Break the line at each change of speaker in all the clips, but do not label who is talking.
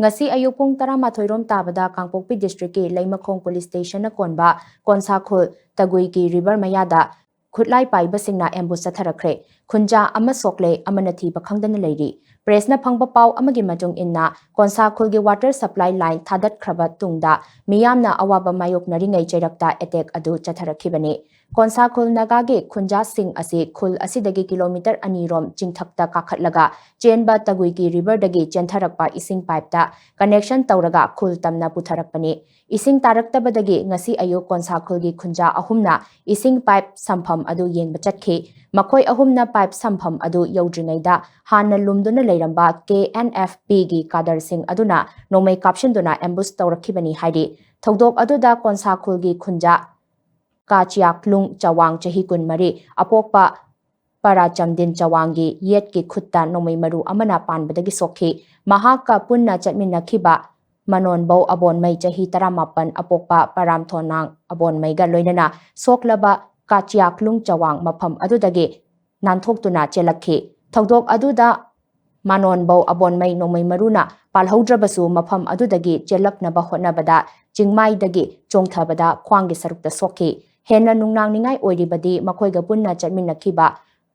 ngasi ayuk pung 12 rom tabada Kangpokpi district ki Leimakhong police station na konba Konsakhul Da Attack river mayada khutlai paiba singna ambush chatharakhre khunja ama sokle amanathi bakhangdana leiri press na phangba paw amagi matung inna Konsakhul gi water supply line thadat khraba tungda miyamna awaba mayok naringai chairakta attack adu chatharakhibani Konsakhul naga gi khunja sing asi khul asidagi kilometer 2 rom chingthakta kakhatlaga chenba tagui gi river dagi chentharakpa ising pipe ta connection tawraga khul tamna putharakpani ising taraktabadagi ngasi ayu Konsakhul gi khunja ahumna ising pipe sampham adu yengba chatkhi makhoi ahumna pipe sampham adu yawdringaida hanna lumduna leiramba KNFP gi kadar sing aduna nomai kapshinduna ambush tawrakhibani haidi thodok aduda Konsakhul gi khunja Kachiak lung chawang chahi kun mari apokpa para chamdin chawangi yet ki khutta nomai maru amana panbadagi sokhi mahaka punna chatminna khiba manon bau abon mai chahi 18 apokpa param thonang abon mai ga loinana soklaba Kachiak lung chawang mapham adudagi nanthokutuna chelakhi thodok aduda manon bau abon mai nomai maruna palhaudrabasu mapham adudagi chelaknaba hotnabada chingmai dagi chongthabada khwangi sarukta sokhi henna nungnang ningai oiribadi makhoiga punna chatminakhiba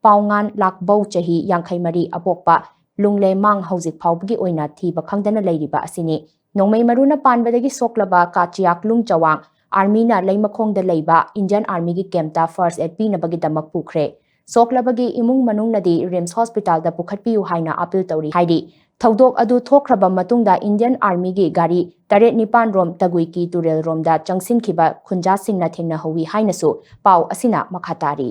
pawngan lakbau chahi 53 apokpa lungle mang hauzik phawbagi oina thiba khangdana leiriba asini nongmai maruna panbadagi soklaba Kachiak lung chawang army na Leimakhongda leiba Indian Army gi camta first aid pinabagi damak pukhre soklabagi imung manung nadi Rims Hospital da pukhatpiu haina appeal tawri haidi thodok adu thokraba matungda Indian Army gi gari 8-9 rom tagui ki turel rom da changsin khiba khunja singna thengna howi haina su paw asina makhatari